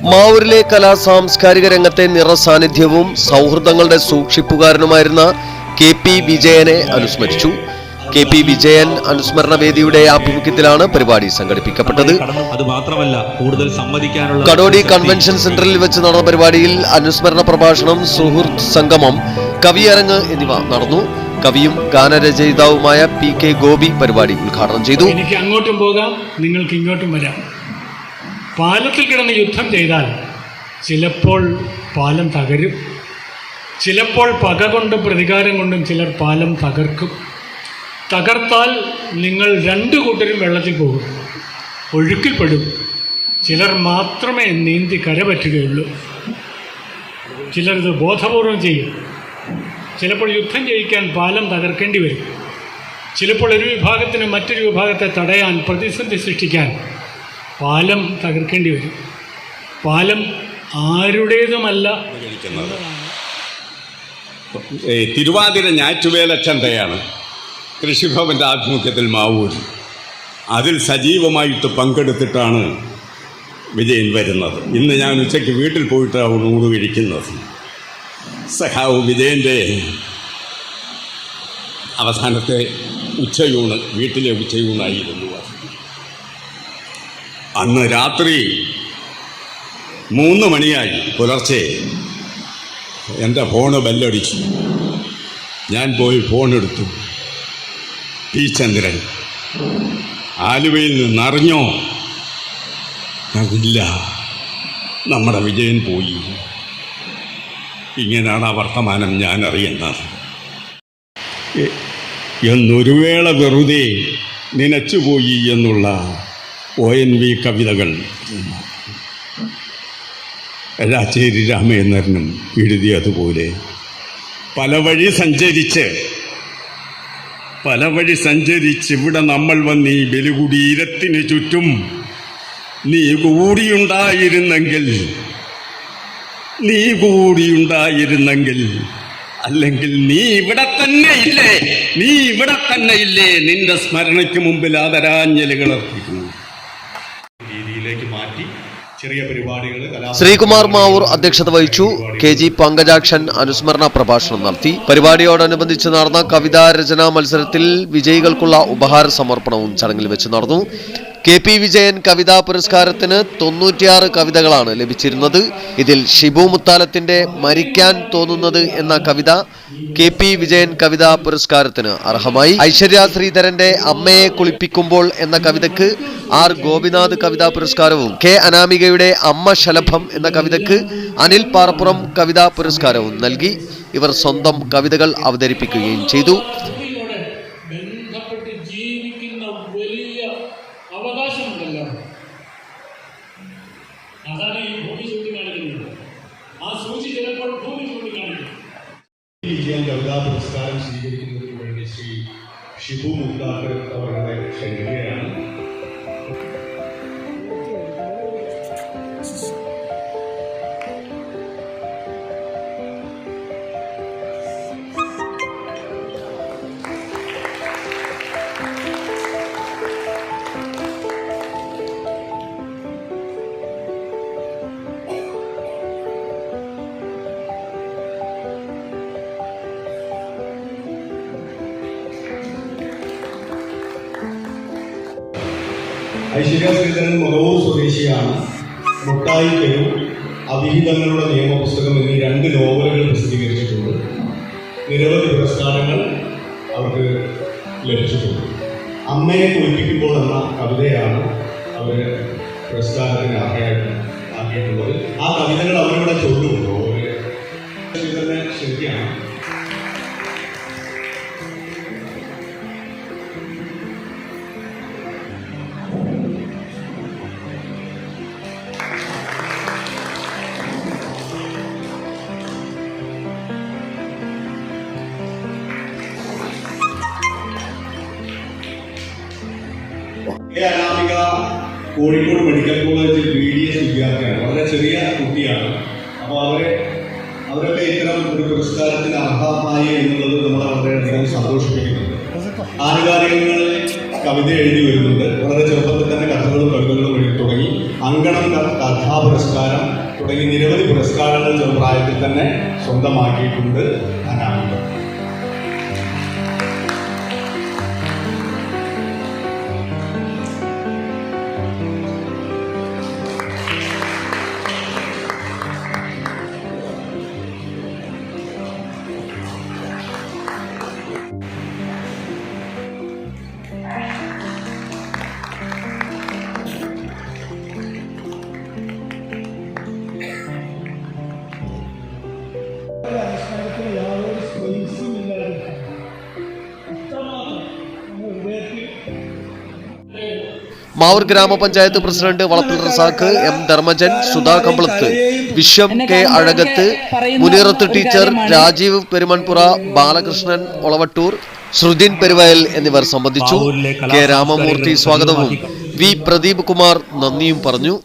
മാവൂരിലെ കലാ സാംസ്കാരിക രംഗത്തെ നിറസാന്നിധ്യവും സൗഹൃദങ്ങളുടെ സൂക്ഷിപ്പുകാരനുമായിരുന്ന KP വിജയനെ അനുസ്മരിച്ചു. KP വിജയൻ അനുസ്മരണ വേദിയുടെ ആഭിമുഖ്യത്തിലാണ് പരിപാടി സംഘടിപ്പിക്കപ്പെട്ടത്. കടോടി കൺവെൻഷൻ സെന്ററിൽ വെച്ച് നടന്ന പരിപാടിയിൽ അനുസ്മരണ പ്രഭാഷണം, സുഹൃത്ത് സംഗമം, കവിയരങ്ങ് എന്നിവ നടന്നു. കവിയും ഗാനരചയിതാവുമായ PK ഗോപി പരിപാടി ഉദ്ഘാടനം ചെയ്തു. എനിക്ക് അങ്ങോട്ടും പോകാം, നിങ്ങൾക്ക് ഇങ്ങോട്ടും വരാം. പാലത്തിൽ കിടന്ന് യുദ്ധം ചെയ്താൽ ചിലപ്പോൾ പാലം തകരും, ചിലപ്പോൾ പക കൊണ്ടും പ്രതികാരം കൊണ്ടും ചിലർ പാലം തകർക്കും. തകർത്താൽ നിങ്ങൾ രണ്ടു കൂട്ടരും വെള്ളത്തിൽ പോകും, ഒഴുക്കിൽപ്പെടും. ചിലർ മാത്രമേ നീന്തി കരപറ്റുകയുള്ളൂ. ചിലരിത് ബോധപൂർവം ചെയ്യും. ചിലപ്പോൾ യുദ്ധം ജയിക്കാൻ പാലം തകർക്കേണ്ടി വരും. ചിലപ്പോൾ ഒരു വിഭാഗത്തിന് മറ്റൊരു വിഭാഗത്തെ തടയാൻ, പ്രതിസന്ധി സൃഷ്ടിക്കാൻ പാലം തകർക്കേണ്ടി വരും. പാലം ആരുടേതുമല്ല. തിരുവാതിര ഞാറ്റുവേല ചന്തയാണ് കൃഷിഭവൻ്റെ ആഭിമുഖ്യത്തിൽ മാവൂർ. അതിൽ സജീവമായിട്ട് പങ്കെടുത്തിട്ടാണ് വിജയൻ വരുന്നത്. ഇന്ന് ഞാൻ ഉച്ചയ്ക്ക് വീട്ടിൽ പോയിട്ടാണ് ഊണ് കഴിക്കുന്നത്. സഖാവ് വിജയൻ്റെ അവസാനത്തെ ഉച്ചയൂണ് വീട്ടിലെ ഉച്ചയൂണായിരുന്നു. അന്ന് രാത്രി 3 മണിയായി പുലർച്ചെ എൻ്റെ ഫോണ് ബെല്ലടിച്ചു. ഞാൻ പോയി ഫോണെടുത്തു. P ചന്ദ്രൻ, ആലുവയിൽ നിന്നറിഞ്ഞോ? ഇല്ല, നമ്മുടെ വിജയൻ പോയി. ഇങ്ങനെയാണ് ആ വർത്തമാനം ഞാൻ അറിയുന്നത്. എന്നൊരു വേള വെറുതെ നനച്ചുപോയി എന്നുള്ള ONV കവിതകൾ രാച്ചേരി രാമേന്ദ്രനും എഴുതിയതുപോലെ പല വഴി സഞ്ചരിച്ച് ഇവിടെ നമ്മൾ വന്ന് ഈ ബലികുടീരത്തിന് ചുറ്റും നീ കൂടിയുണ്ടായിരുന്നെങ്കിൽ അല്ലെങ്കിൽ നീ ഇവിടെ തന്നെ ഇല്ലേ നിന്റെ സ്മരണയ്ക്ക് മുമ്പിൽ ആദരാഞ്ജലികൾ അർപ്പിക്കുന്നു. രീതിയിലേക്ക് മാറ്റി ചെറിയ പരിപാടികൾ. ശ്രീകുമാർ മാവൂർ അധ്യക്ഷത വഹിച്ചു. KG പങ്കജാക്ഷൻ അനുസ്മരണ പ്രഭാഷണം നടത്തി. പരിപാടിയോടനുബന്ധിച്ച് നടന്ന കവിതാ രചനാ മത്സരത്തിൽ വിജയികൾക്കുള്ള ഉപഹാര സമർപ്പണവും ചടങ്ങിൽ വെച്ച് നടന്നു. KP വിജയൻ കവിതാ പുരസ്കാരത്തിന് 96 കവിതകളാണ് ലഭിച്ചിരുന്നത്. ഇതിൽ ഷിബു മുത്താലത്തിന്റെ മരിക്കാൻ തോന്നുന്നത് എന്ന കവിത KP വിജയൻ കവിതാ പുരസ്കാരത്തിന് അർഹമായി. ഐശ്വര്യ ശ്രീധരന്റെ അമ്മയെ കുളിപ്പിക്കുമ്പോൾ എന്ന കവിതയ്ക്ക് R ഗോപിനാഥ് കവിതാ പുരസ്കാരവും K അനാമികയുടെ അമ്മ ശലഭം എന്ന കവിതയ്ക്ക് അനിൽ പാറപ്പുറം കവിതാ പുരസ്കാരവും നൽകി. ഇവർ സ്വന്തം കവിതകൾ അവതരിപ്പിക്കുകയും ചെയ്തു. അവകാശമുണ്ടല്ലോ, അതാണ് ഈ ഭൂമി ചൂണ്ടിക്കാണിക്കുന്നത്. ആ സൂചി ചിലപ്പോൾ ഭൂമി ചൂണ്ടിക്കാണിക്കും. വിജയൻ കവിതാ പുരസ്കാരം സ്വീകരിക്കുന്നതിന് വേണ്ടി ശ്രീ ഷിബു മുത്താക്കർ അവരുടെ ക്ഷണിക്കുകയാണ്. ഐശ്വര്യ ശ്രീധരൻ മുഖവൂർ സ്വദേശിയാണ്. മുട്ടായി തെരു, അവിഹിതങ്ങളുടെ നിയമപുസ്തകം എന്നീ 2 നോവലുകൾ പ്രസിദ്ധീകരിച്ചിട്ടുണ്ട്. നിരവധി പുരസ്കാരങ്ങൾ അവർക്ക് ലഭിച്ചിട്ടുണ്ട്. അമ്മയെ കുളിപ്പിക്കുമ്പോൾ എന്ന കവിതയാണ് അവർ പുരസ്കാരത്തിന് ആക്കിയിട്ടുള്ളത്. ആ കവിതകൾ അവരിവിടെ ചൊല്ലുമല്ലോ. ശ്രീധരനെ ക്ഷണിക്കുകയാണ്. K അനാമിക കോഴിക്കോട് മെഡിക്കൽ കോളേജിൽ BDS വിദ്യാർത്ഥിയാണ്. വളരെ ചെറിയ കുട്ടിയാണ്. അപ്പോൾ അവരൊക്കെ ഇത്തരം ഒരു പുരസ്കാരത്തിന് അർഹമായി എന്നുള്ളത് നമ്മളെ വളരെയധികം സന്തോഷിപ്പിക്കുന്നുണ്ട്. ആനുകാലികങ്ങളിൽ കവിത എഴുതി വരുന്നുണ്ട്. വളരെ ചെറുപ്പത്തിൽ തന്നെ കഥകളും കവിതകളും എഴുതി തുടങ്ങി. അങ്കണം കഥാ പുരസ്കാരം തുടങ്ങി നിരവധി പുരസ്കാരങ്ങൾ ചെറുപ്രായത്തിൽ തന്നെ സ്വന്തമാക്കിയിട്ടുണ്ട് അനാമിക. അനുസ്മരണത്തിന് യാതൊരു സ്പേസും ഇല്ലാതെ ഇത്രമാത്രം നമ്മൾ ഹൃദയത്തിൽ മാവൂർ ഗ്രാമപഞ്ചായത്ത് പ്രസിഡന്റ് വളപ്പിൽ റസാഖ്, എം ധർമ്മജൻ, സുധാ കമ്പളത്ത്, വിശ്വം കെ അഴകത്ത്, മുനീറത്ത് ടീച്ചർ, രാജീവ് പെരുമൺപുറ, ബാലകൃഷ്ണൻ ഒളവട്ടൂർ, ശ്രുതിൻ പെരുവയൽ എന്നിവർ സംബന്ധിച്ചു. കെ രാമമൂർത്തി സ്വാഗതവും വി പ്രദീപ് കുമാർ നന്ദിയും പറഞ്ഞു.